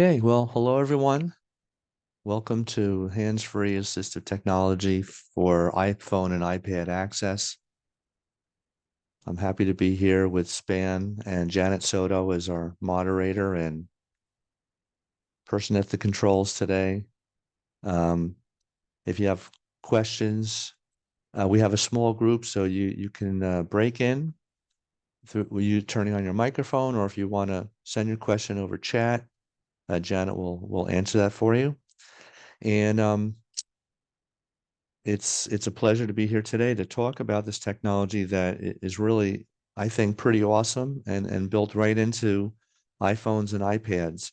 Okay, well, hello everyone. Welcome to Hands-Free Assistive Technology for iPhone and iPad access. I'm happy to be here with SPAN and Janet Soto as our moderator and person at the controls today. If you have questions, we have a small group, so you can break in through you turning on your microphone, or if you want to send your question over chat, Janet will answer that for you. And it's a pleasure to be here today to talk about this technology that is really, I think, pretty awesome and built right into iPhones and iPads.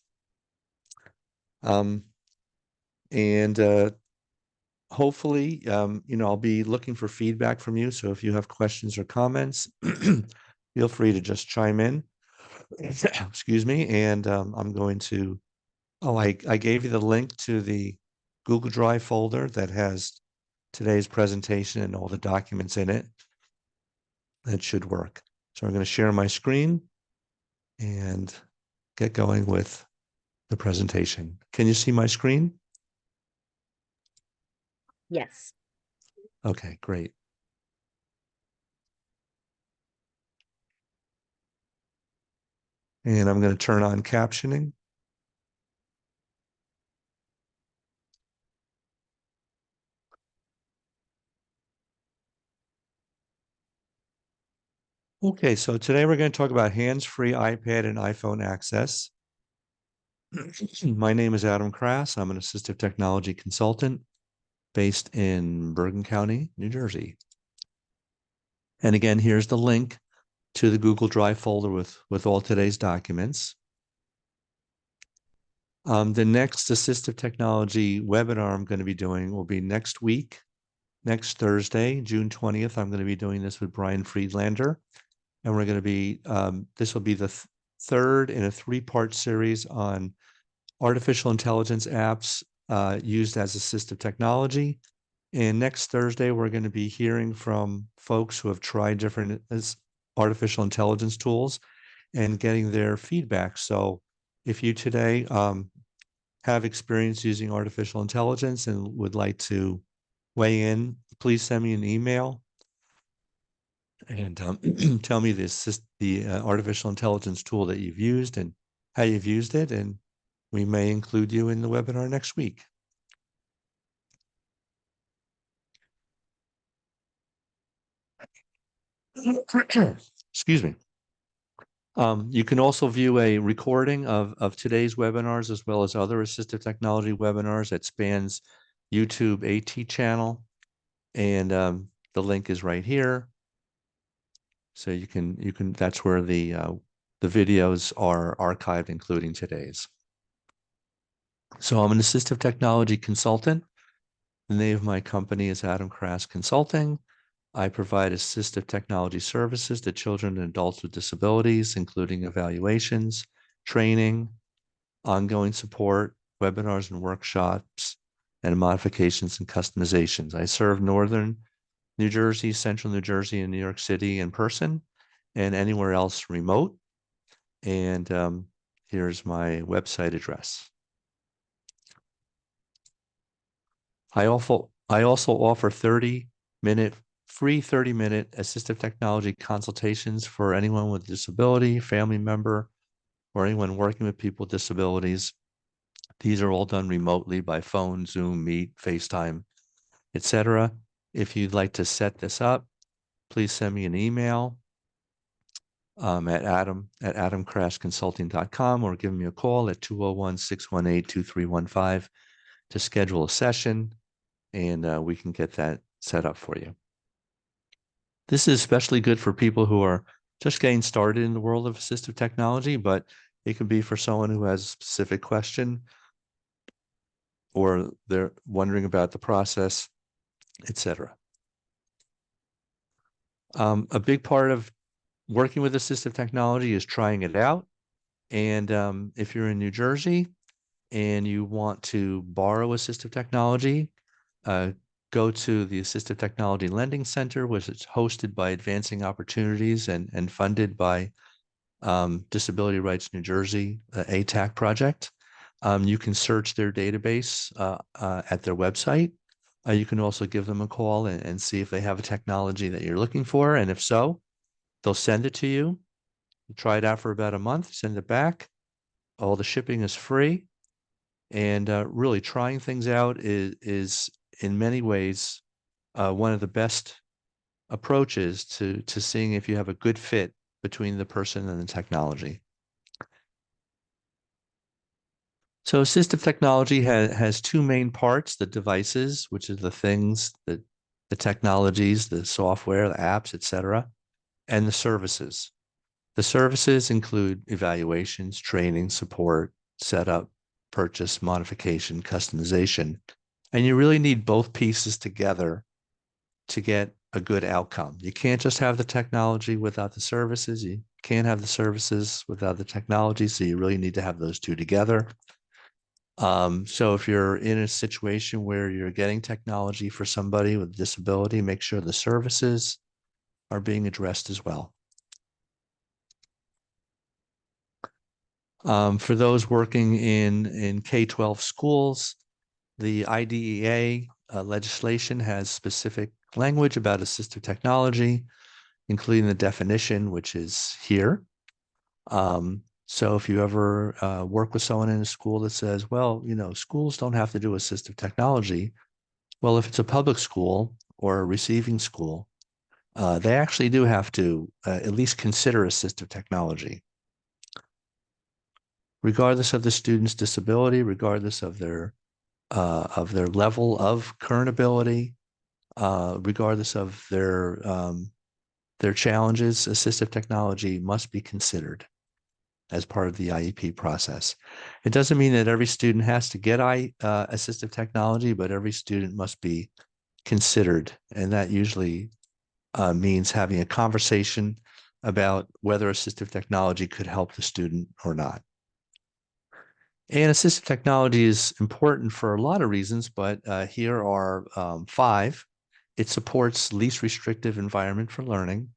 And hopefully, I'll be looking for feedback from you. So if you have questions or comments, feel free to just chime in. Excuse me. And I'm going to, I gave you the link to the Google Drive folder that has today's presentation and all the documents in it. That should work. So I'm going to share my screen and get going with the presentation. Can you see my screen? Yes. Okay, great. And I'm going to turn on captioning. Okay, so today we're going to talk about hands-free iPad and iPhone access. My name is Adam Krass. I'm an assistive technology consultant based in Bergen County, New Jersey. And again, here's the link to the Google Drive folder with all today's documents. The next assistive technology webinar I'm going to be doing will be next week, next Thursday, June 20th. I'm going to be doing this with Brian Friedlander. And we're going to be, this will be the third in a three-part series on artificial intelligence apps used as assistive technology. And next Thursday, we're going to be hearing from folks who have tried different artificial intelligence tools and getting their feedback. So if you today have experience using artificial intelligence and would like to weigh in, please send me an email and tell me the artificial intelligence tool that you've used and how you've used it, and we may include you in the webinar next week. Excuse me. You can also view a recording of today's webinars as well as other assistive technology webinars at SPAN's YouTube AT channel. And the link is right here. So you can that's where the videos are archived, including today's. So I'm an assistive technology consultant. The name of my company is Adam Krass Consulting. I provide assistive technology services to children and adults with disabilities, including evaluations, training, ongoing support, webinars and workshops, and modifications and customizations. I serve Northern New Jersey, Central New Jersey, and New York City in person, and anywhere else remote. And here's my website address. I also offer 30-minute free 30-minute assistive technology consultations for anyone with a disability, family member, or anyone working with people with disabilities. These are all done remotely by phone, Zoom, Meet, FaceTime, etc. If you'd like to set this up, please send me an email at adamkrassconsulting.com or give me a call at 201-618-2315 to schedule a session, and we can get that set up for you. This is especially good for people who are just getting started in the world of assistive technology, but it can be for someone who has a specific question or they're wondering about the process, etc. A big part of working with assistive technology is trying it out. And if you're in New Jersey and you want to borrow assistive technology, go to the Assistive Technology Lending Center, which is hosted by Advancing Opportunities and funded by Disability Rights New Jersey, ATAC project. You can search their database at their website. You can also give them a call and see if they have a technology that you're looking for. And if so, they'll send it to you. You try it out for about a month, send it back. All the shipping is free. And really trying things out is in many ways one of the best approaches to seeing if you have a good fit between the person and the technology. So assistive technology has two main parts: the devices, which are the things, the technologies, the software, the apps, etc., and the services. The services include evaluations, training, support, setup, purchase, modification, customization. And you really need both pieces together to get a good outcome. You can't just have the technology without the services. You can't have the services without the technology. So you really need to have those two together. So if you're in a situation where you're getting technology for somebody with a disability, make sure the services are being addressed as well. For those working in K-12 schools, the IDEA legislation has specific language about assistive technology, including the definition, which is here. So if you ever work with someone in a school that says, well, you know, schools don't have to do assistive technology. Well, if it's a public school or a receiving school, they actually do have to at least consider assistive technology. Regardless of the student's disability, regardless of their level of current ability, regardless of their challenges, assistive technology must be considered as part of the IEP process. It doesn't mean that every student has to get assistive technology, but every student must be considered. And that usually means having a conversation about whether assistive technology could help the student or not. And assistive technology is important for a lot of reasons, but here are 5. It supports least restrictive environment for learning.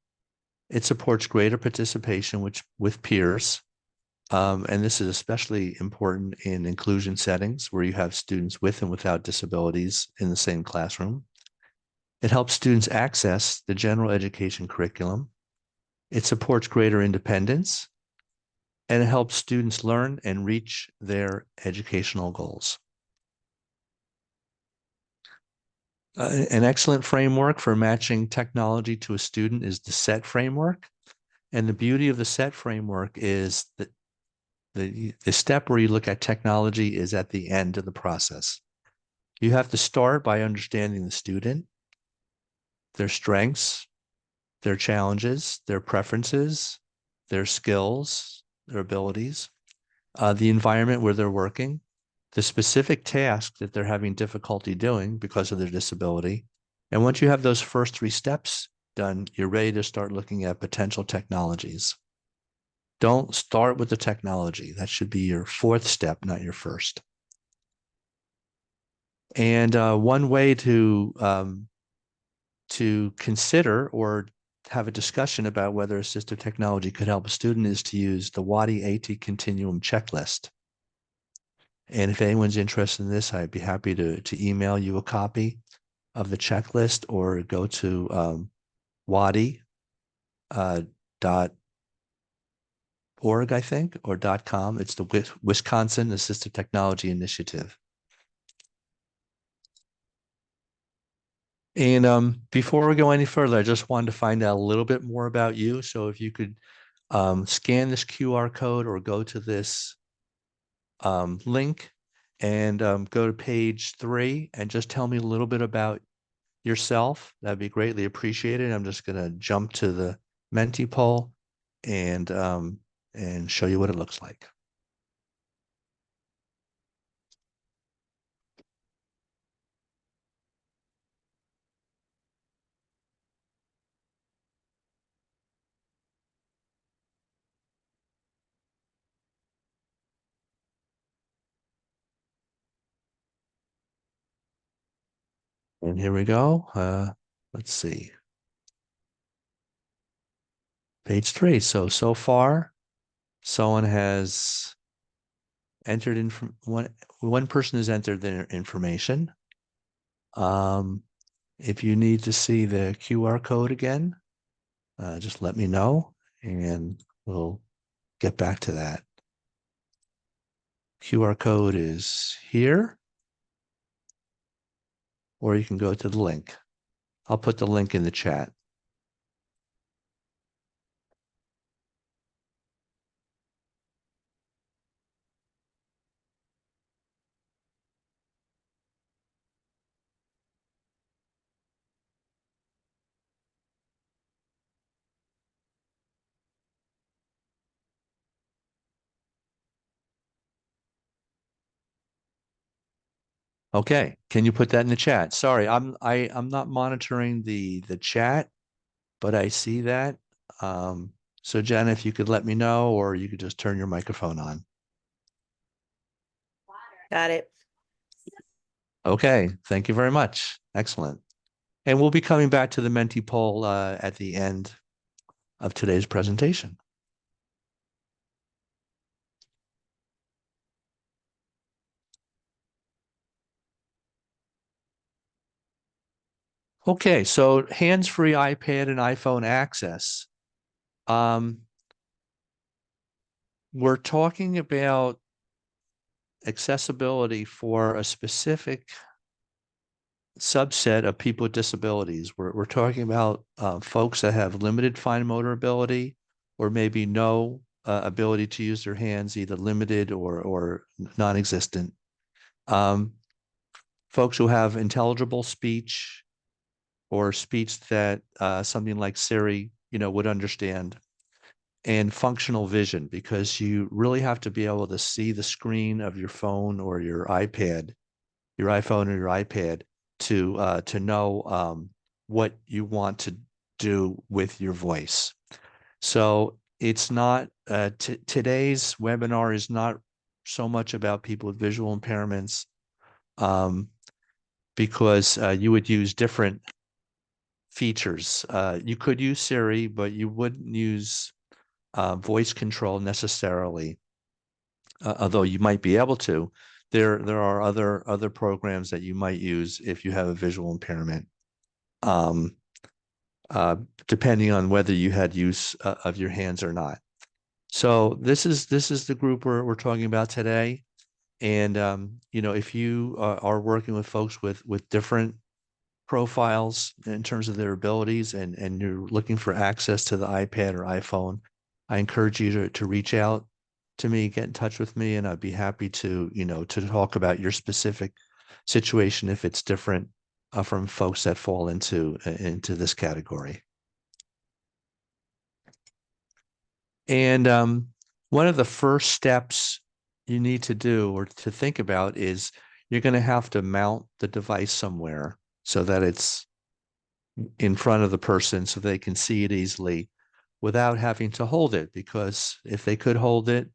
It supports greater participation with peers. And this is especially important in inclusion settings where you have students with and without disabilities in the same classroom. It helps students access the general education curriculum. It supports greater independence, and it helps students learn and reach their educational goals. An excellent framework for matching technology to a student is the SET framework. And the beauty of the SET framework is that the step where you look at technology is at the end of the process. You have to start by understanding the student, their strengths, their challenges, their preferences, their skills, their abilities, the environment where they're working, the specific task that they're having difficulty doing because of their disability. And once you have those first 3 steps done, you're ready to start looking at potential technologies. Don't start with the technology. That should be your 4th step, not your first. And one way to consider or have a discussion about whether assistive technology could help a student is to use the WADI AT Continuum checklist. And if anyone's interested in this, I'd be happy to email you a copy of the checklist or go to WADI .org, I think, or .com. It's the Wisconsin Assistive Technology Initiative. And before we go any further, I just wanted to find out a little bit more about you. So if you could scan this QR code or go to this link and go to page 3 and just tell me a little bit about yourself, that'd be greatly appreciated. I'm just going to jump to the Menti poll and show you what it looks like. And here we go. Let's see. Page 3. So far, someone has entered in from one person has entered their information. If you need to see the QR code again, just let me know and we'll get back to that. QR code is here, or you can go to the link. I'll put the link in the chat. Okay, can you put that in the chat? Sorry, I'm not monitoring the chat, but I see that. So Jen, if you could let me know, or you could just turn your microphone on. Got it. Okay, thank you very much. Excellent. And we'll be coming back to the Menti poll at the end of today's presentation. Okay, so hands-free iPad and iPhone access. We're talking about accessibility for a specific subset of people with disabilities. We're talking about folks that have limited fine motor ability, or maybe no ability to use their hands, either limited or non-existent. Folks who have intelligible speech, or speech that something like Siri, would understand, and functional vision, because you really have to be able to see the screen of your phone or your iPad, your iPhone or your iPad, to know what you want to do with your voice. So it's not today's webinar is not so much about people with visual impairments, because you would use different features. You could use Siri, but you wouldn't use voice control necessarily, although you might be able to. There are other programs that you might use if you have a visual impairment, depending on whether you had use of your hands or not. So this is the group we're talking about today. And if you are working with folks with different profiles in terms of their abilities, and you're looking for access to the iPad or iPhone, I encourage you to reach out to me, get in touch with me, and I'd be happy to, to talk about your specific situation if it's different from folks that fall into this category. And one of the first steps you need to do or to think about is you're going to have to mount the device somewhere so that it's in front of the person so they can see it easily without having to hold it, because if they could hold it,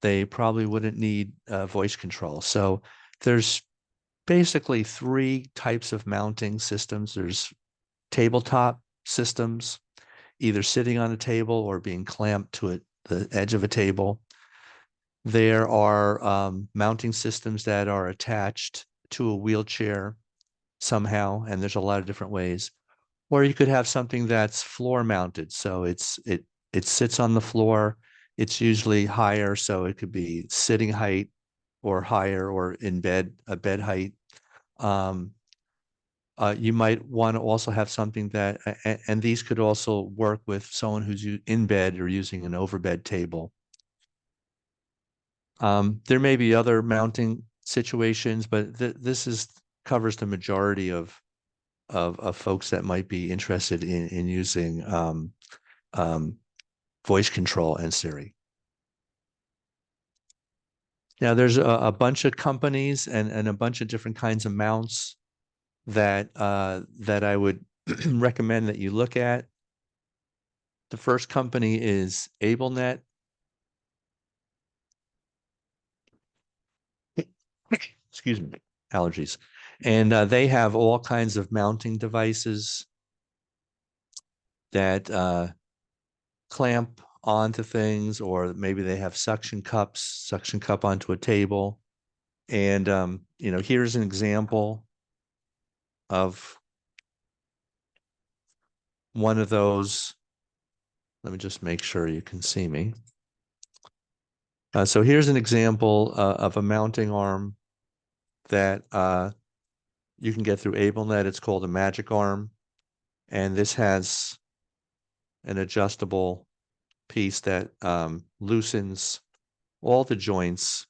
they probably wouldn't need voice control. So there's basically three types of mounting systems. There's tabletop systems, either sitting on a table or being clamped to the edge of a table. There are mounting systems that are attached to a wheelchair somehow, and there's a lot of different ways. Or you could have something that's floor mounted. So it sits on the floor. It's usually higher, so it could be sitting height or higher, or in bed, a bed height. You might want to also have something that, and these could also work with someone who's in bed or using an overbed table. There may be other mounting situations, but this covers the majority of folks that might be interested in using voice control and Siri. Now, there's a bunch of companies and a bunch of different kinds of mounts that I would recommend that you look at. The first company is AbleNet. Excuse me, allergies. And they have all kinds of mounting devices that clamp onto things, or maybe they have suction cup onto a table. And, you know, here's an example of one of those. Let me just make sure you can see me. So here's an example of a mounting arm that you can get through AbleNet. It's called a Magic Arm. And this has an adjustable piece that loosens all the joints.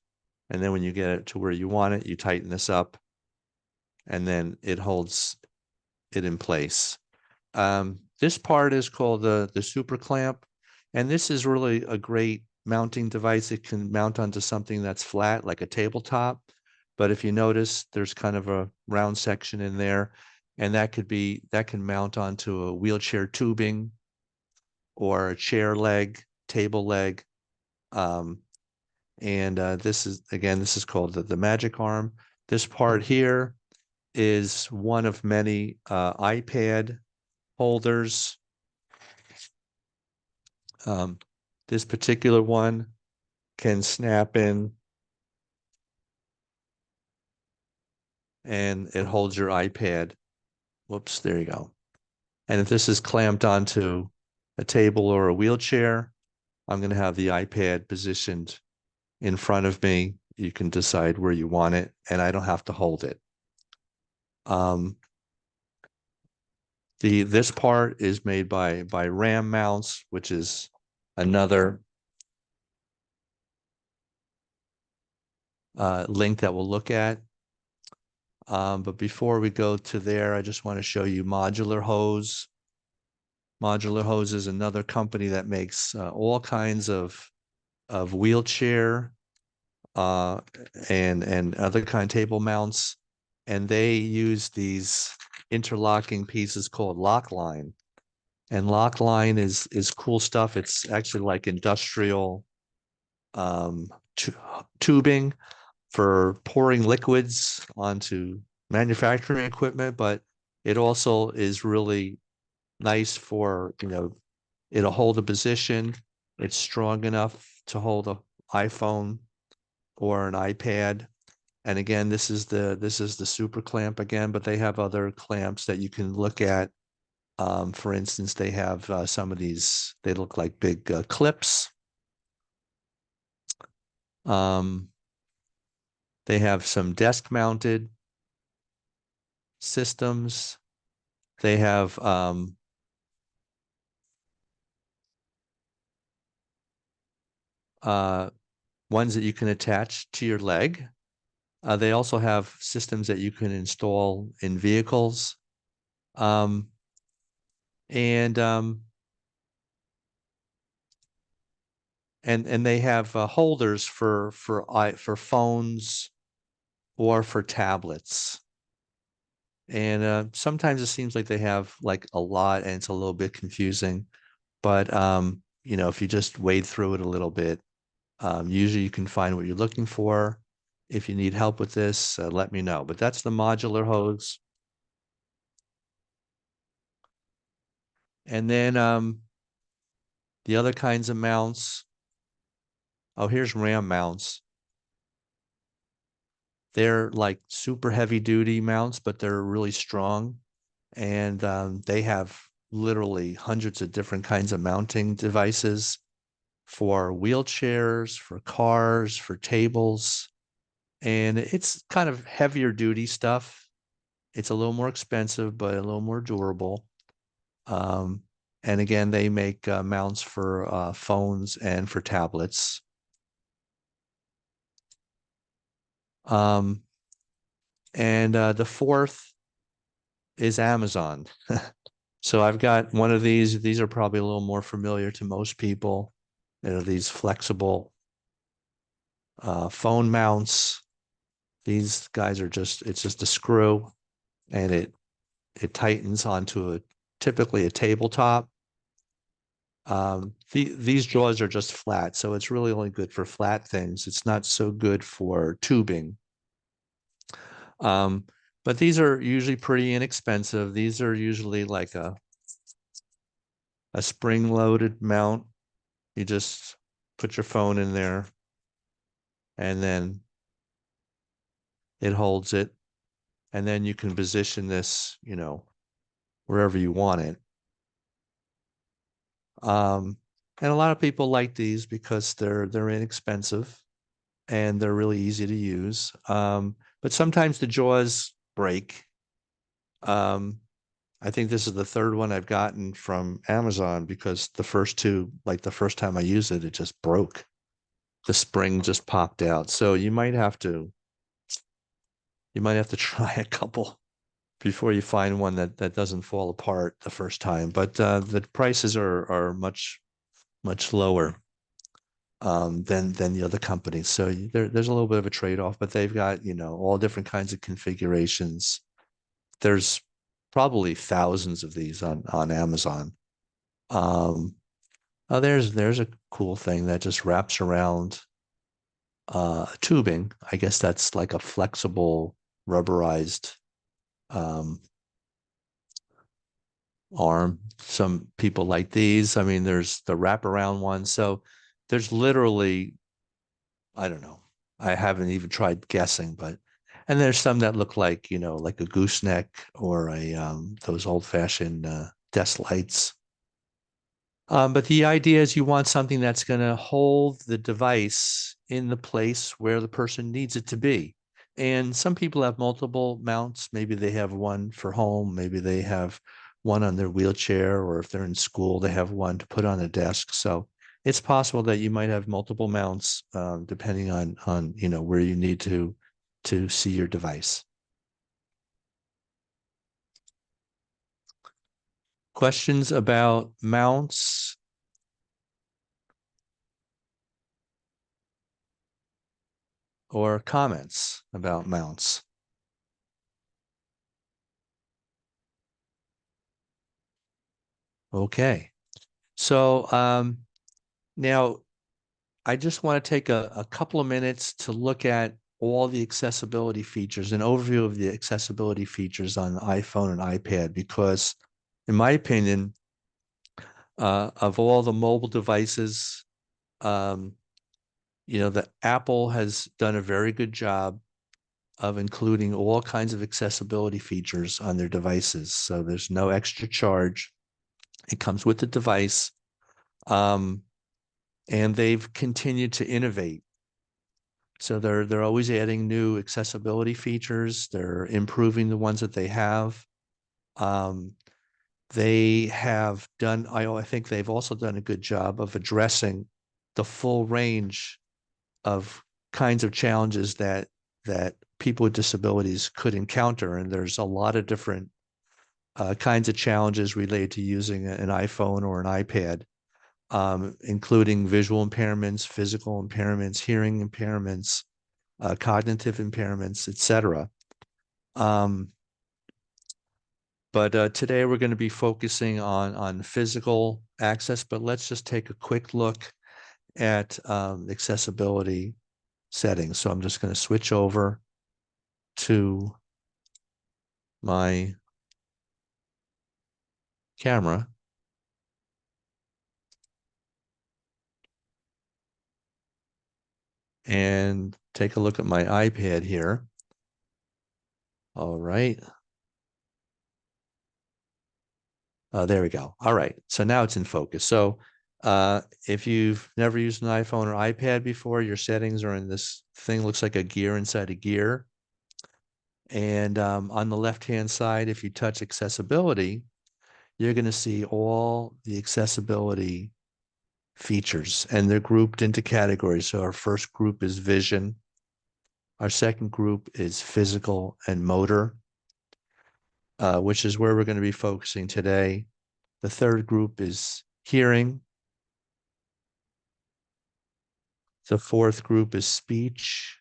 And then when you get it to where you want it, you tighten this up, and then it holds it in place. This part is called the super clamp. And this is really a great mounting device. It can mount onto something that's flat, like a tabletop. But if you notice, there's kind of a round section in there, and that can mount onto a wheelchair tubing or a chair leg, table leg. And this is called the Magic Arm. This part here is one of many iPad holders. This particular one can snap in, and it holds your iPad. Whoops, there you go. And if this is clamped onto a table or a wheelchair, I'm going to have the iPad positioned in front of me. You can decide where you want it, and I don't have to hold it. This part is made by RAM Mounts, which is another link that we'll look at. But before we go to there, I just want to show you Modular Hose. Modular Hose is another company that makes all kinds of wheelchair and other kind of table mounts, and they use these interlocking pieces called Lockline. And Lockline is cool stuff. It's actually like industrial tubing for pouring liquids onto manufacturing equipment, but it also is really nice for, you know, it'll hold a position. It's strong enough to hold an iPhone or an iPad. And again, this is the super clamp again, but they have other clamps that you can look at. For instance, they have some of these, they look like big clips. They have some desk mounted systems. They have ones that you can attach to your leg. They also have systems that you can install in vehicles. And they have holders for phones or for tablets. And sometimes it seems like they have like a lot, and it's a little bit confusing. But you know, if you just wade through it a little bit, usually you can find what you're looking for. If you need help with this, let me know. But that's the Modular Hose. And then the other kinds of mounts. Oh, here's RAM mounts. They're like super heavy duty mounts, but they're really strong. And they have literally hundreds of different kinds of mounting devices for wheelchairs, for cars, for tables. And it's kind of heavier duty stuff. It's a little more expensive, but a little more durable. And again, they make mounts for phones and for tablets. And the fourth is Amazon. So I've got one of these. These are probably a little more familiar to most people. These flexible phone mounts. These guys are it's just a screw, and it tightens onto typically a tabletop. These drawers are just flat, so it's really only good for flat things. It's not so good for tubing. But these are usually pretty inexpensive. These are usually like a spring-loaded mount. You just put your phone in there and then it holds it. And then you can position this, wherever you want it. And a lot of people like these because they're inexpensive and they're really easy to use. But sometimes the jaws break. I think this is the third one I've gotten from Amazon because the first two, like the first time I used it, it just broke. The spring just popped out. So you might have to try a couple before you find one that doesn't fall apart the first time. But the prices are much lower than the other companies. So there's a little bit of a trade-off, but they've got, all different kinds of configurations. There's probably thousands of these on Amazon. There's a cool thing that just wraps around tubing. I guess that's like a flexible rubberized arm. Some people like these. I mean, there's the wraparound one. So there's literally, I don't know. I haven't even tried guessing, and there's some that look like, like a gooseneck or those old fashioned desk lights. But the idea is you want something that's going to hold the device in the place where the person needs it to be. And some people have multiple mounts. Maybe they have one for home. Maybe they have one on their wheelchair, or if they're in school, they have one to put on a desk. So it's possible that you might have multiple mounts, depending on where you need to see your device. Questions about mounts? Or comments about mounts? Okay. So now I just want to take a couple of minutes to look at all the accessibility features, an overview of the accessibility features on iPhone and iPad, because in my opinion, of all the mobile devices, the Apple has done a very good job of including all kinds of accessibility features on their devices. So there's no extra charge. It comes with the device. And they've continued to innovate. So they're always adding new accessibility features. They're improving the ones that they have. They have done, I think they've also done a good job of addressing the full range of kinds of challenges that people with disabilities could encounter. And there's a lot of different kinds of challenges related to using an iPhone or an iPad, including visual impairments, physical impairments, hearing impairments, cognitive impairments, etc. But today we're going to be focusing on physical access, but let's just take a quick look at accessibility settings. So I'm just going to switch over to my camera. And take a look at my iPad here. All right. There we go. All right. So now it's in focus. So if you've never used an iPhone or iPad before, your settings are in this thing, looks like a gear inside a gear. And on the left-hand side, if you touch accessibility, you're going to see all the accessibility features, and they're grouped into categories. So our first group is vision. Our second group is physical and motor, which is where we're going to be focusing today. The third group is hearing. The fourth group is speech.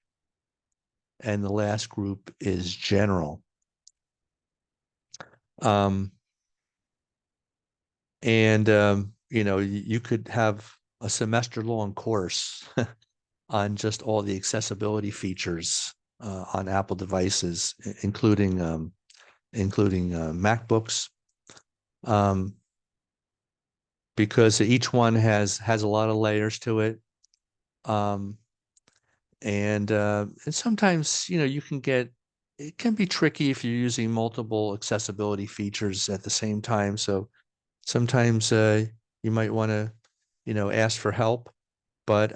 And the last group is general. You could have a semester-long course on just all the accessibility features on Apple devices, including MacBooks. because each one has a lot of layers to it. Um, and sometimes, you can it can be tricky if you're using multiple accessibility features at the same time. So sometimes you might want to, ask for help, but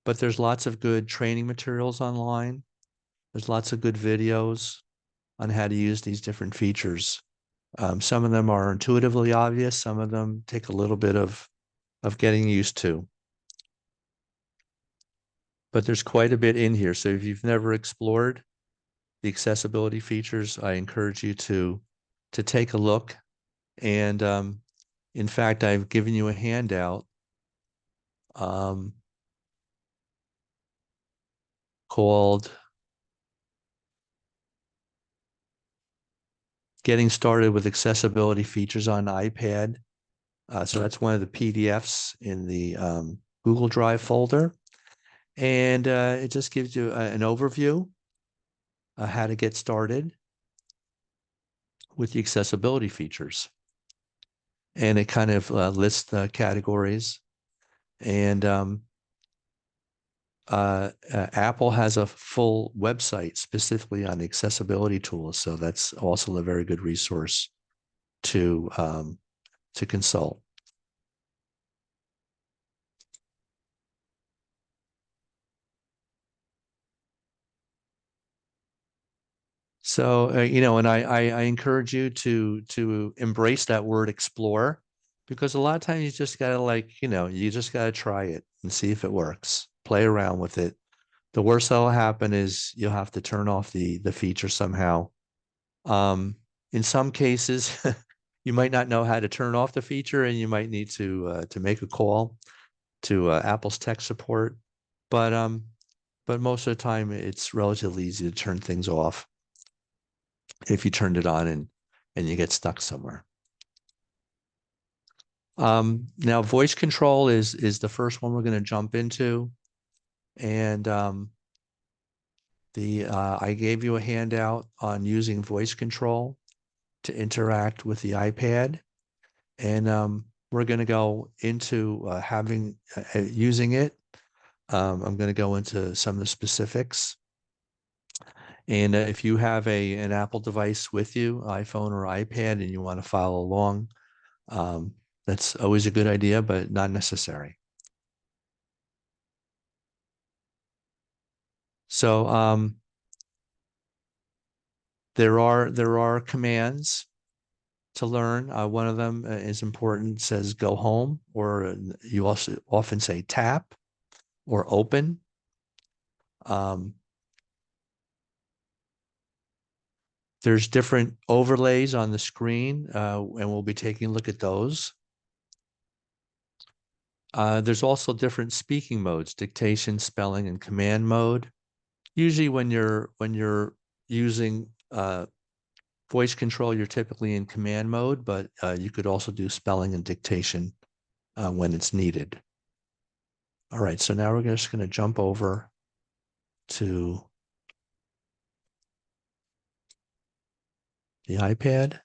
there's lots of good training materials online. There's lots of good videos on how to use these different features. Some of them are intuitively obvious. Some of them take a little bit of getting used to. But there's quite a bit in here. So if you've never explored the accessibility features, I encourage you to take a look. And in fact, I've given you a handout called Getting Started with Accessibility Features on iPad. So that's one of the PDFs in the Google Drive folder. And it just gives you an overview of how to get started with the accessibility features. And it kind of lists the categories. And Apple has a full website specifically on the accessibility tools. So that's also a very good resource to consult. So, and I encourage you to embrace that word explore, because a lot of times you just gotta you just gotta try it and see if it works. Play around with it. The worst that'll happen is you'll have to turn off the feature somehow. In some cases, you might not know how to turn off the feature, and you might need to make a call to Apple's tech support. But most of the time, it's relatively easy to turn things off if you turned it on and you get stuck somewhere. Now, voice control is the first one we're going to jump into, and I gave you a handout on using voice control to interact with the iPad, and we're going to go into using it. I'm going to go into some of the specifics. And if you have an Apple device with you, iPhone or iPad, and you want to follow along, that's always a good idea, but not necessary. So there are commands to learn. One of them is important. It says go home, or you also often say tap or open. There's different overlays on the screen, and we'll be taking a look at those. There's also different speaking modes: dictation, spelling, and command mode. Usually when you're using voice control, you're typically in command mode, but you could also do spelling and dictation when it's needed. All right, so now we're just going to jump over to the iPad,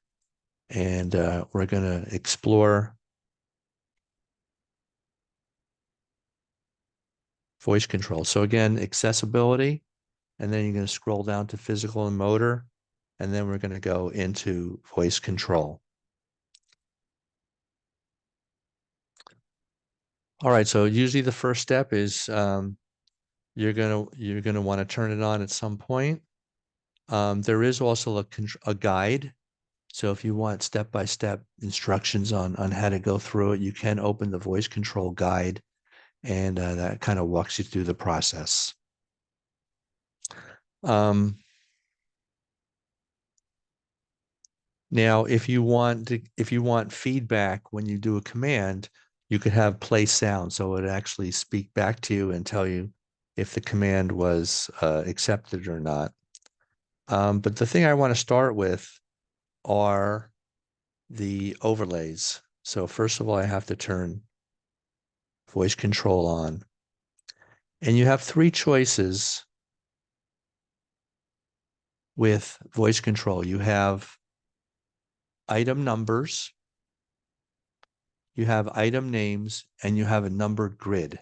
and we're going to explore voice control. So again, accessibility, and then you're going to scroll down to physical and motor, and then we're going to go into voice control. All right, so usually the first step is you're gonna want to turn it on at some point. There is also a guide. So if you want step-by-step instructions on how to go through it, you can open the voice control guide, and that kind of walks you through the process. Now, if you want feedback when you do a command, you could have play sound, so it would actually speak back to you and tell you if the command was accepted or not. But the thing I want to start with are the overlays. So first of all, I have to turn voice control on. And you have three choices with voice control. You have item numbers, you have item names, and you have a numbered grid.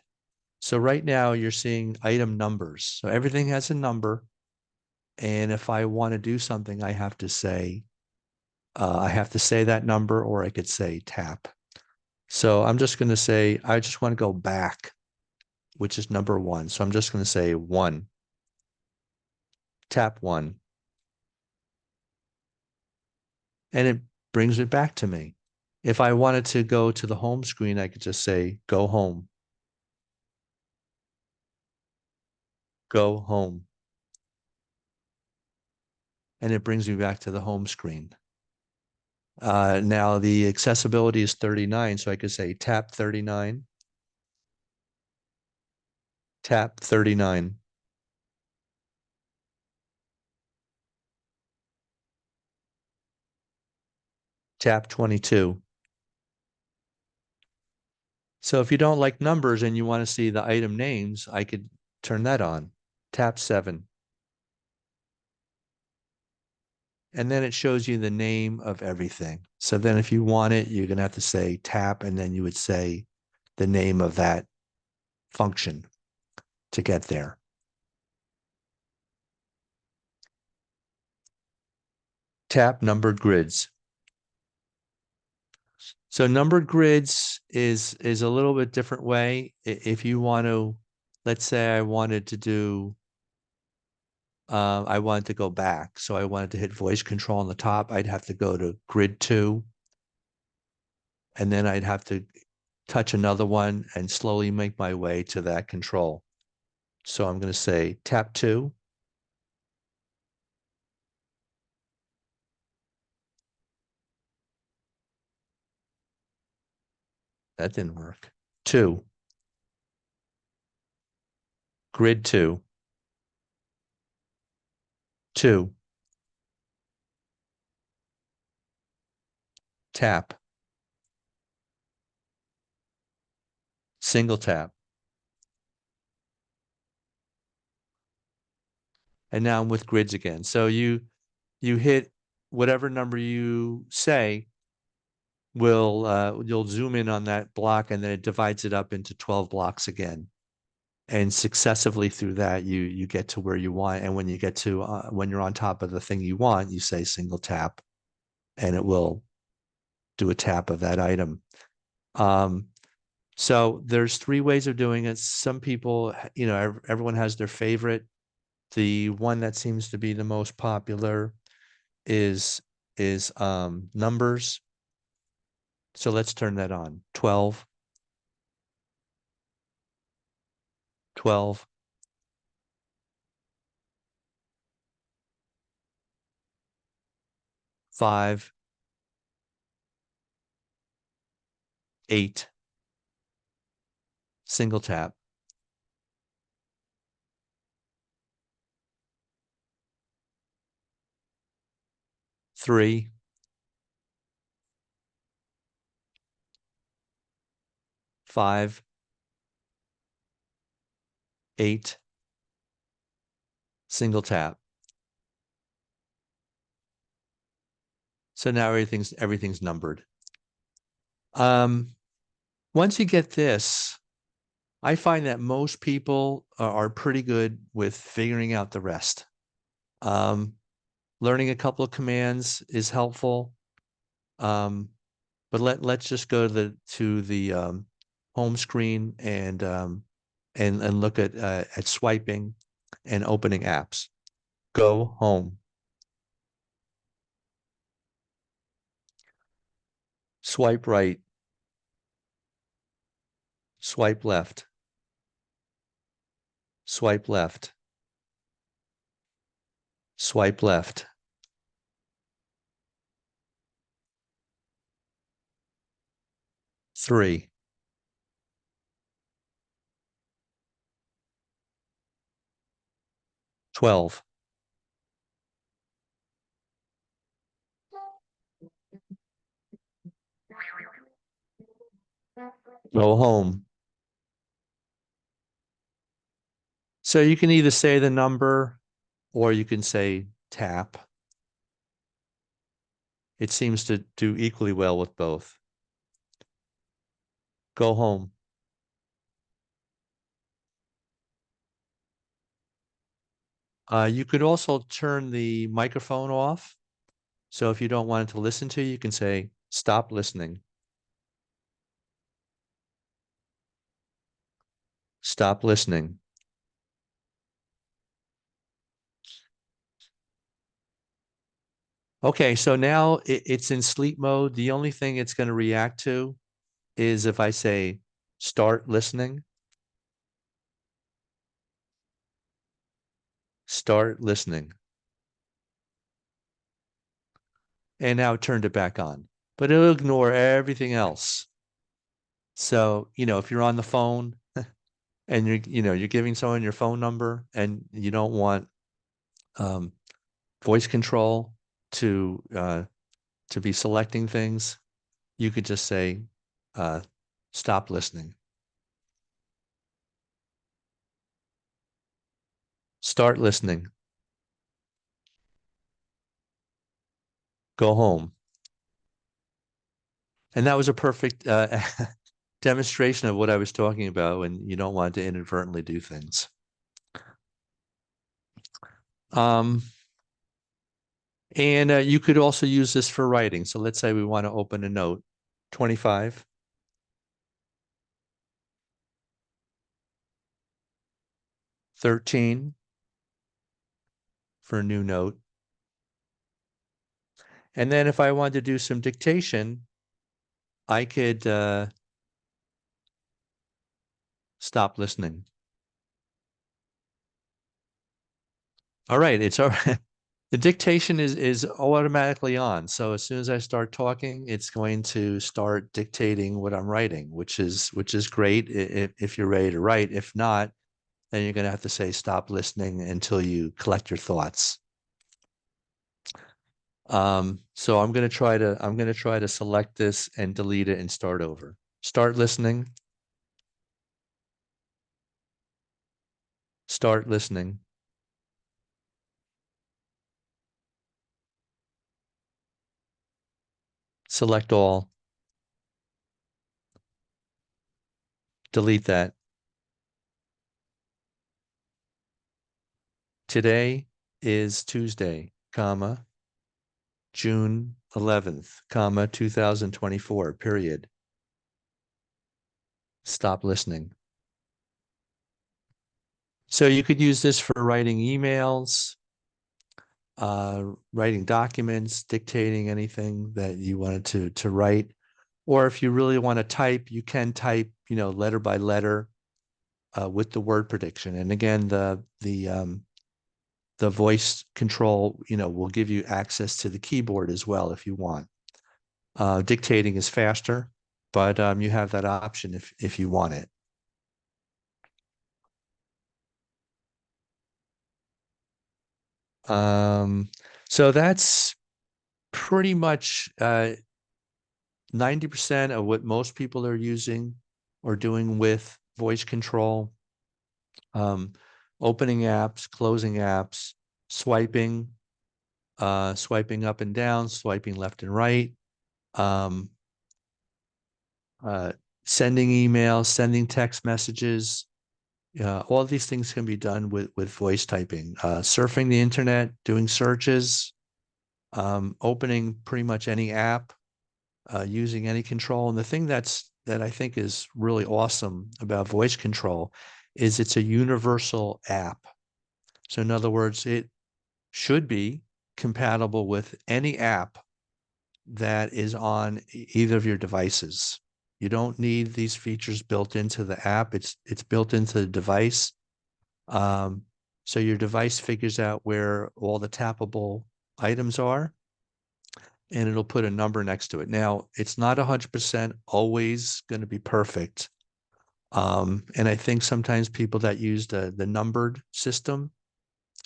So right now you're seeing item numbers. So everything has a number. And if I want to do something, I have to say that number, or I could say tap. So I'm just going to say, I just want to go back, which is number 1. So I'm just going to say 1, tap 1. And it brings it back to me. If I wanted to go to the home screen, I could just say, go home. Go home. And it brings me back to the home screen. Now the accessibility is 39, so I could say tap 39, tap 39. Tap 22. So if you don't like numbers and you want to see the item names, I could turn that on. Tap 7. And then it shows you the name of everything. So then if you want it, you're going to have to say tap, and then you would say the name of that function to get there. Tap numbered grids. So numbered grids is a little bit different way. If you want to, let's say I wanted to do, I wanted to go back. So I wanted to hit voice control on the top. I'd have to go to grid 2. And then I'd have to touch another one and slowly make my way to that control. So I'm going to say tap 2. That didn't work. 2. Grid 2. 2. Tap. Single tap. And now I'm with grids again. So you hit whatever number you say, you'll zoom in on that block, and then it divides it up into 12 blocks again. And successively through that, you get to where you want. And when you get to when you're on top of the thing you want, you say single tap, and it will do a tap of that item. So there's 3 ways of doing it. Some people, everyone has their favorite. The one that seems to be the most popular is numbers. So let's turn that on. 12, 12, 5, 8, single tap. 3, 5, 8, single tap. So now everything's numbered. Once you get this, I find that most people are pretty good with figuring out the rest. Learning a couple of commands is helpful. But let's just go to the home screen and look at swiping and opening apps. Go home. Swipe right. Swipe left. Swipe left. Swipe left. Three. $12. Go home. So you can either say the number or you can say tap. It seems to do equally well with both. Go home. You could also turn the microphone off. So if you don't want it to listen to you, you can say, stop listening. Stop listening. Okay, so now it's in sleep mode. The only thing it's going to react to is if I say, start listening. Start listening. And now it turned it back on. But it'll ignore everything else. So, if you're on the phone and you're giving someone your phone number and you don't want um, voice control to be selecting things, you could just say, stop listening. Start listening. Go home. And that was a perfect demonstration of what I was talking about when you don't want to inadvertently do things. And you could also use this for writing. So let's say we want to open a note, 25. 13 for a new note. And then if I wanted to do some dictation, I could stop listening. All right, it's all right. The dictation is automatically on. So as soon as I start talking, it's going to start dictating what I'm writing, which is great if you're ready to write. If not, then you're going to have to say stop listening until you collect your thoughts. So I'm going to try to select this and delete it and start over. Start listening. Start listening. Select all. Delete that. Today is Tuesday, comma, June 11th, comma, 2024, period. Stop listening. So you could use this for writing emails, writing documents, dictating anything that you wanted to write. Or if you really want to type, you can type, letter by letter with the word prediction. And again, the voice control, will give you access to the keyboard as well if you want. Dictating is faster, but you have that option if you want it. So that's pretty much 90% of what most people are using or doing with voice control. Opening apps, closing apps, swiping, swiping up and down, swiping left and right, sending emails, sending text messages. All of these things can be done with voice typing. Surfing the internet, doing searches, opening pretty much any app, using any control. And the thing that I think is really awesome about voice control is it's a universal app. So in other words, it should be compatible with any app that is on either of your devices. You don't need these features built into the app. It's built into the device. So your device figures out where all the tappable items are, and it'll put a number next to it. Now, it's not 100% always going to be perfect. And I think sometimes people that use the numbered system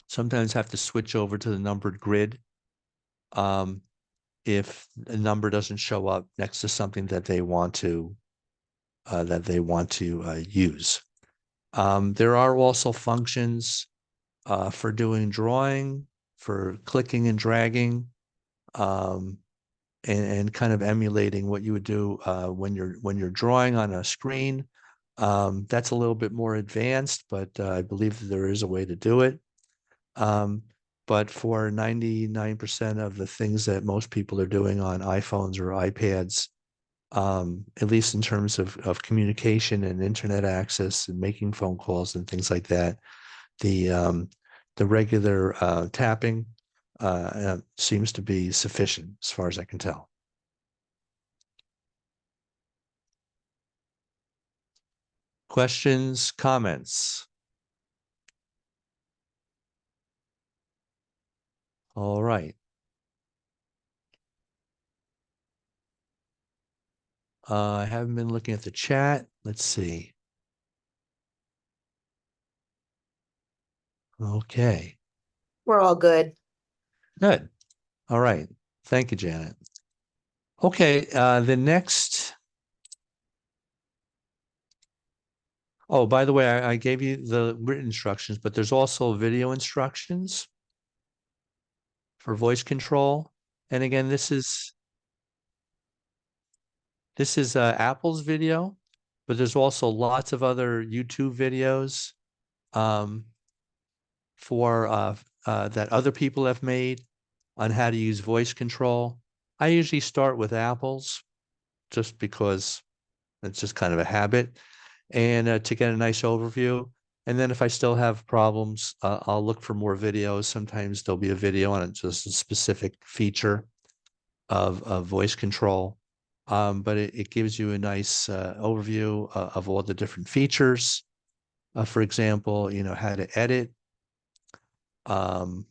sometimes have to switch over to the numbered grid if a number doesn't show up next to something that they want to use. There are also functions for doing drawing, for clicking and dragging. and kind of emulating what you would do when you're drawing on a screen. That's a little bit more advanced, but I believe that there is a way to do it. But for 99% of the things that most people are doing on iPhones or iPads, at least in terms of communication and internet access and making phone calls and things like that, the regular tapping seems to be sufficient as far as I can tell. Questions, comments? All right. I haven't been looking at the chat. Let's see. Okay. We're all good. Good. All right. Thank you, Janet. Okay. The next. Oh, by the way, I gave you the written instructions, but there's also video instructions for voice control. And again, this is Apple's video, but there's also lots of other YouTube videos for that other people have made on how to use voice control. I usually start with Apple's just because it's just kind of a habit, and to get a nice overview. And then if I still have problems, I'll look for more videos. Sometimes there'll be a video on just a specific feature of voice control. But it gives you a nice overview of all the different features. For example, how to edit, how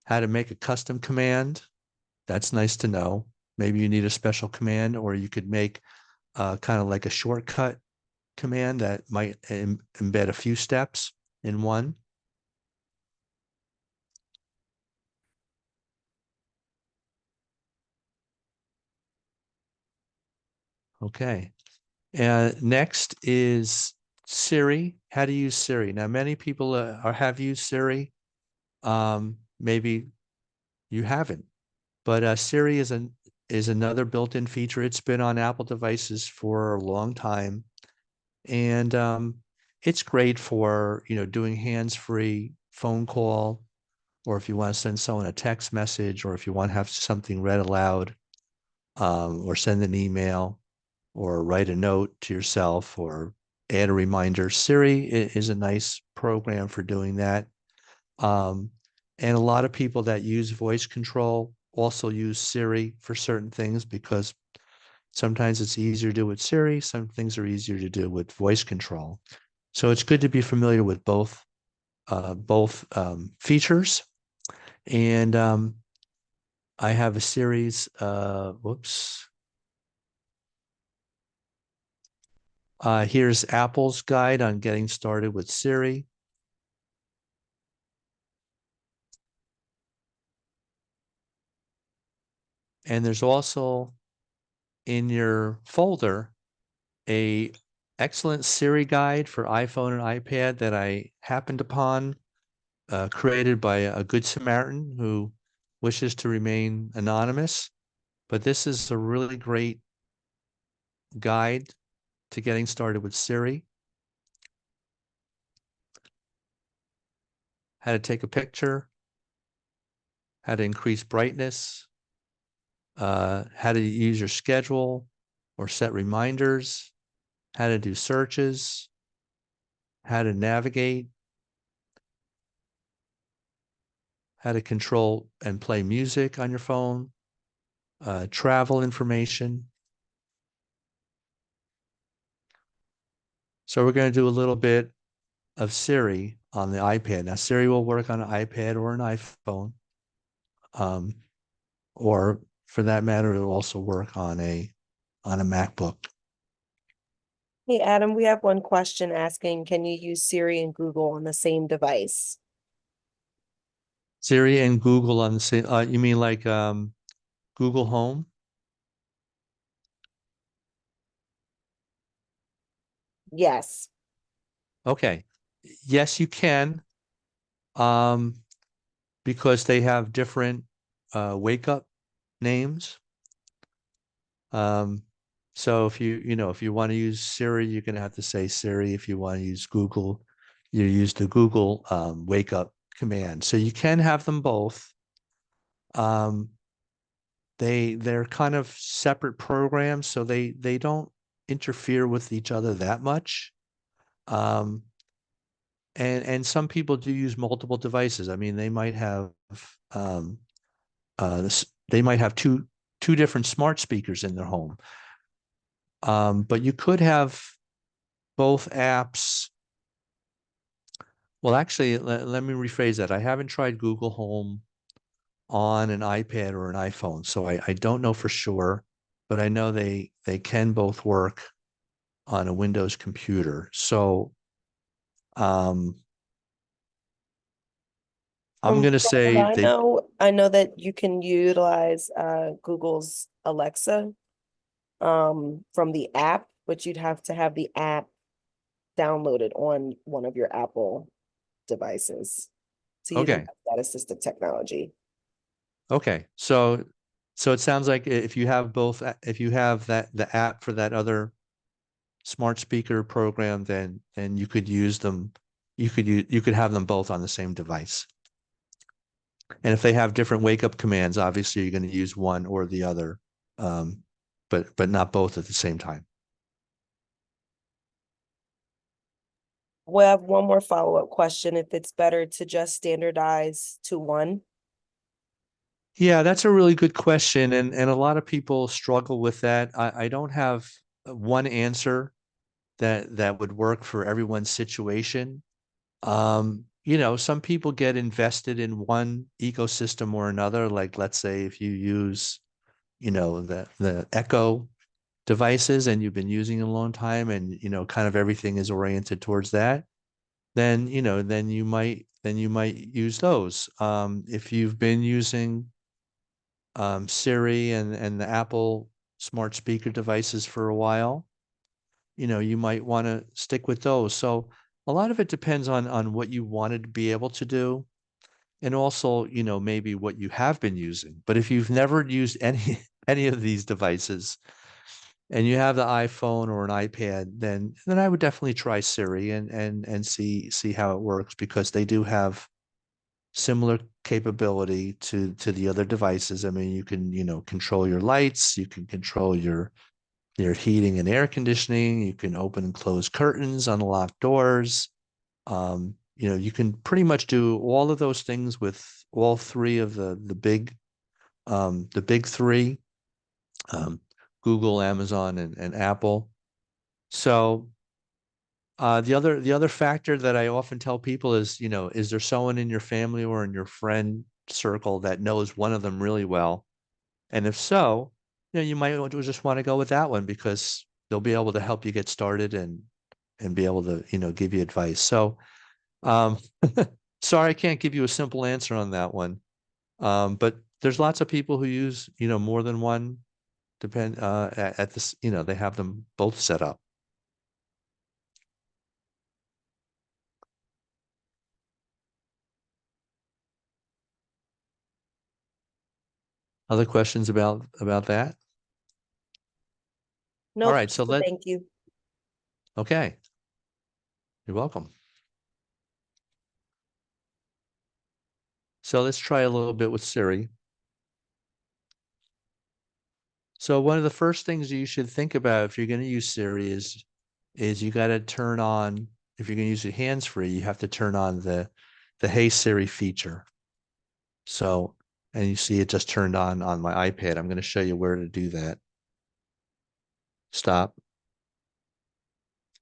to make a custom command. That's nice to know. Maybe you need a special command, or you could make kind of like a shortcut command that might embed a few steps in one. Okay. And next is Siri. How to use Siri. Now, many people have used Siri. Maybe you haven't, but Siri is another built-in feature. It's been on Apple devices for a long time, and it's great for doing hands-free phone call, or if you want to send someone a text message, or if you want to have something read aloud, or send an email, or write a note to yourself, or add a reminder. Siri is a nice program for doing that. And a lot of people that use voice control also use Siri for certain things, because sometimes it's easier to do with Siri. Some things are easier to do with voice control. So it's good to be familiar with both features. And I have a series. Here's Apple's guide on getting started with Siri. And there's also in your folder a excellent Siri guide for iPhone and iPad that I happened upon, created by a Good Samaritan who wishes to remain anonymous. But this is a really great guide to getting started with Siri. How to take a picture, how to increase brightness, how to use your schedule or set reminders, how to do searches, how to navigate, how to control and play music on your phone, travel information. So we're going to do a little bit of Siri on the iPad. Now, Siri will work on an iPad or an iPhone, or for that matter, it'll also work on a MacBook. Hey, Adam, we have one question asking, can you use Siri and Google on the same device? Siri and Google on the same, you mean like Google Home? Yes. Okay. Yes, you can, because they have different wake up names. So if if you want to use Siri, you're going to have to say Siri. If you want to use Google, you use the Google wake up command. So you can have them both. They're kind of separate programs, so they don't interfere with each other that much. And some people do use multiple devices. I mean, they might have they might have two different smart speakers in their home. But you could have both apps. Well, actually, let me rephrase that. I haven't tried Google Home on an iPad or an iPhone, so I don't know for sure, but I know they can both work on a Windows computer. So I'm going to From say what I know that you can utilize Google's Alexa from the app, but you'd have to have the app downloaded on one of your Apple devices to okay. utilize that assistive technology. Okay. So it sounds like if you have both, if you have the app for that other smart speaker program, then you could use them. You could have them both on the same device. And if they have different wake up commands, obviously you're going to use one or the other, but not both at the same time. We'll have one more follow-up question, if it's better to just standardize to one. Yeah, that's a really good question, and a lot of people struggle with that. I don't have one answer that would work for everyone's situation. Some people get invested in one ecosystem or another. Like, let's say if you use, the Echo devices and you've been using it a long time, and kind of everything is oriented towards that, then you might use those. If you've been using Siri and the Apple smart speaker devices for a while, you might want to stick with those. So a lot of it depends on what you wanted to be able to do, and also, maybe what you have been using. But if you've never used any any of these devices and you have the iPhone or an iPad, then I would definitely try Siri and see how it works, because they do have similar capability to the other devices. I mean, you can, control your lights, you can control your heating and air conditioning, you can open and close curtains, unlock doors. You can pretty much do all of those things with all three of the big three, um, Google, Amazon, and Apple. So the other factor that I often tell people is, is there someone in your family or in your friend circle that knows one of them really well? And if so, you might just want to go with that one, because they'll be able to help you get started and be able to, give you advice. So, um, sorry, I can't give you a simple answer on that one. But there's lots of people who use, more than one, at this, they have them both set up. Other questions about that? All Nope, right, so thank you. okay. You're welcome. So let's try a little bit with Siri. So one of the first things you should think about if you're going to use Siri is you got to turn on, if you're going to use it hands-free, you have to turn on the Hey Siri feature. So, and you see it just turned on my iPad. I'm going to show you where to do that. Stop.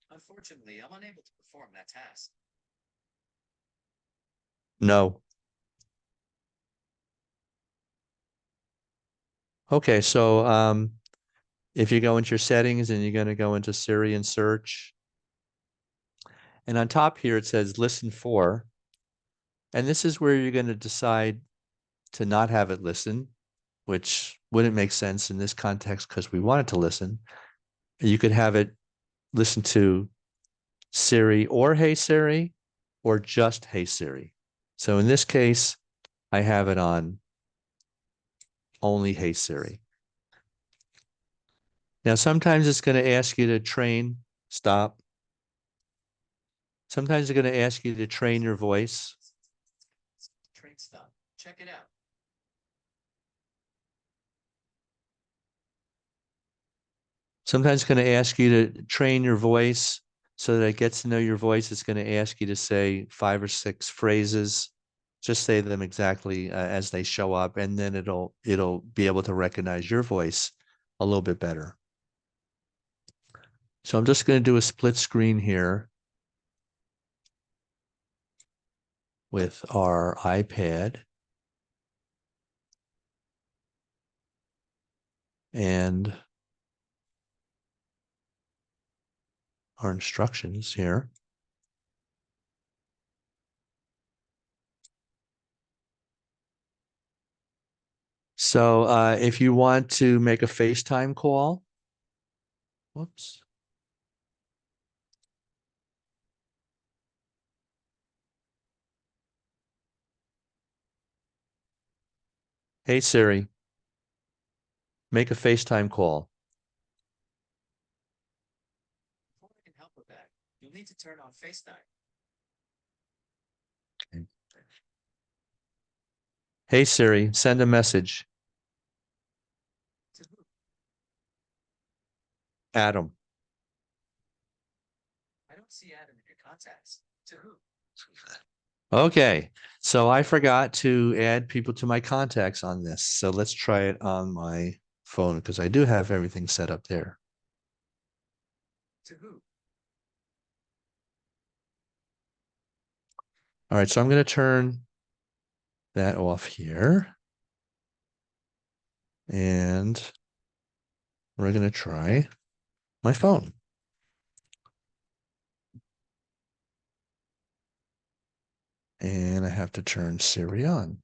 Unfortunately, I'm unable to perform that task. No. Okay, so if you go into your settings and you're going to go into Siri and search, and on top here it says listen for, and this is where you're going to decide to not have it listen, which wouldn't make sense in this context because we want it to listen. You could have it listen to Siri or Hey Siri, or just Hey Siri. So in this case, I have it on only Hey Siri. Now, sometimes it's going to ask you to train, stop. Sometimes they're going to ask you to train your voice. Train stop. Check it out. Sometimes it's going to ask you to train your voice so that it gets to know your voice. It's going to ask you to say 5 or 6 phrases. Just say them exactly as they show up, and then it'll be able to recognize your voice a little bit better. So I'm just going to do a split screen here with our iPad. And our instructions here. So if you want to make a FaceTime call, whoops. Hey Siri, make a FaceTime call. Before I can help with that, you'll need to turn on FaceTime. Hey Siri, send a message. To who? Adam. I don't see Adam in your contacts. To who? Okay, so I forgot to add people to my contacts on this. So let's try it on my phone because I do have everything set up there. To who? All right, so I'm going to turn that off here. And we're going to try my phone. And I have to turn Siri on.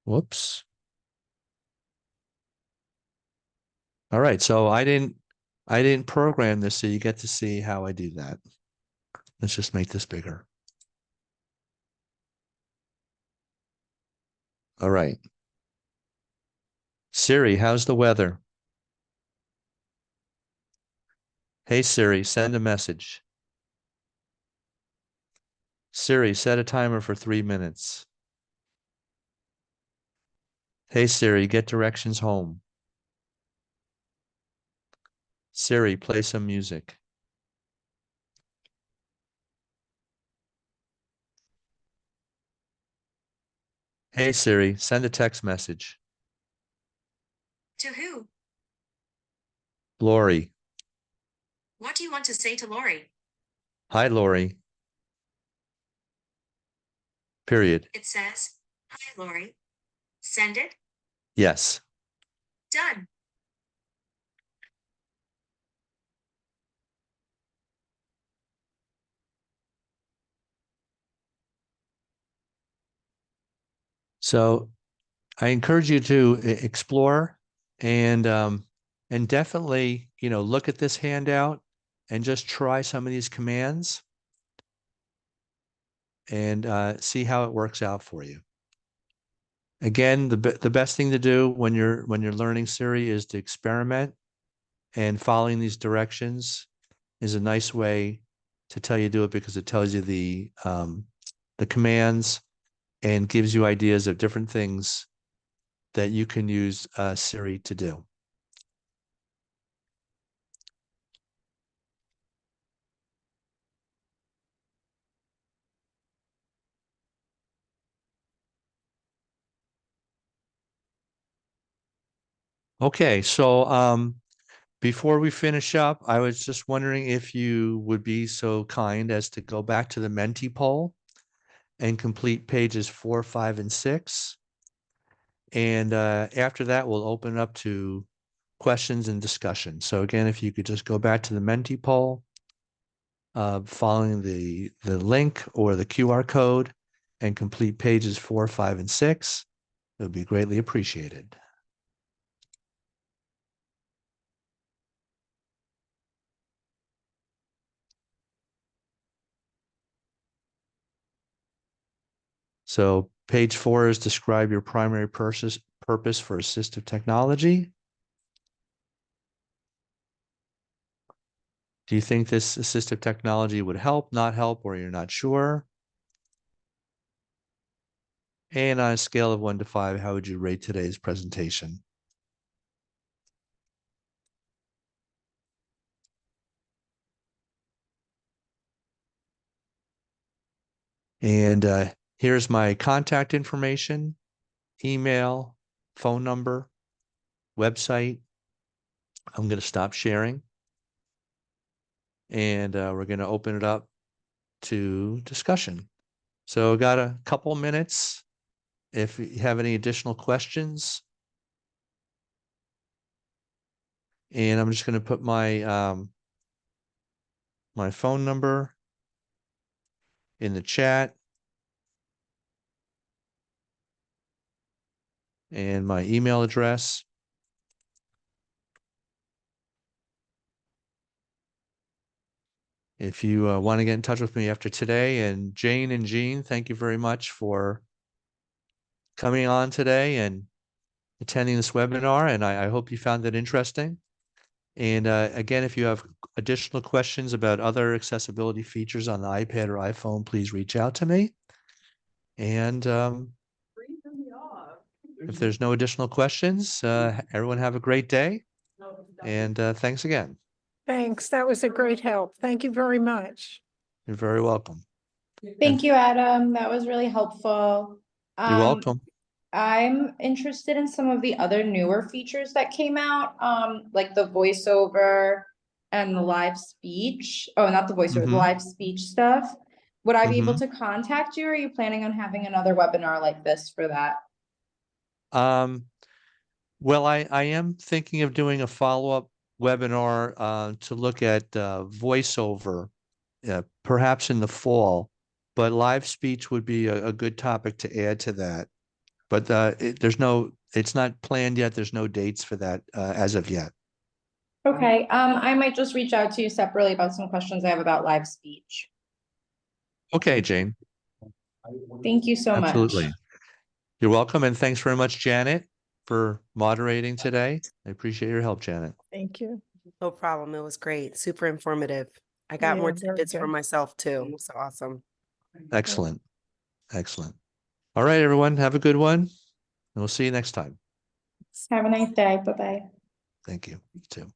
Whoops. All right, so I didn't program this, so you get to see how I do that. Let's just make this bigger. All right. Siri, how's the weather? Hey Siri, send a message. Siri, set a timer for 3 minutes. Hey Siri, get directions home. Siri, play some music. Hey Siri, send a text message. To who? Lori. What do you want to say to Lori? Hi Lori. Period. It says, Hi, Lori. Send it. Yes. Done. So I encourage you to explore and definitely, look at this handout and just try some of these commands and see how it works out for you. Again, the best thing to do when you're learning Siri is to experiment, and following these directions is a nice way to tell you to do it because it tells you the commands and gives you ideas of different things that you can use Siri to do. Okay, so before we finish up, I was just wondering if you would be so kind as to go back to the Menti poll and complete pages 4, 5, and 6. And after that, we'll open up to questions and discussion. So again, if you could just go back to the Menti poll, following the link or the QR code and complete pages 4, 5, and 6, it would be greatly appreciated. So page 4 is describe your primary purpose for assistive technology. Do you think this assistive technology would help, not help, or you're not sure? And on a scale of 1 to 5, how would you rate today's presentation? And here's my contact information, email, phone number, website. I'm going to stop sharing. And we're going to open it up to discussion. So I got a couple minutes. If you have any additional questions. And I'm just going to put my my phone number in the chat. And my email address. If you want to get in touch with me after today, and Jane and Jean, thank you very much for coming on today and attending this webinar. And I hope you found it interesting. And again, if you have additional questions about other accessibility features on the iPad or iPhone, please reach out to me. And if there's no additional questions, everyone have a great day. And thanks again. Thanks. That was a great help. Thank you very much. You're very welcome. Thank you, Adam. That was really helpful. You're welcome. I'm interested in some of the other newer features that came out, like the voiceover and the live speech. Oh, not the voiceover, the Mhm. live speech stuff. Would I be able to contact you? Or are you planning on having another webinar like this for that? Well, I am thinking of doing a follow-up webinar to look at voiceover, perhaps in the fall, but live speech would be a good topic to add to that. But it's not planned yet. There's no dates for that as of yet. Okay, I might just reach out to you separately about some questions I have about live speech. Okay, Jane. Thank you so much. Absolutely. You're welcome. And thanks very much, Janet, for moderating today. I appreciate your help, Janet. Thank you. No problem. It was great. Super informative. I got more Yeah, very tidbits for good. myself too. So awesome. Excellent. Excellent. All right, everyone. Have a good one. And we'll see you next time. Have a nice day. Bye-bye. Thank you. You too.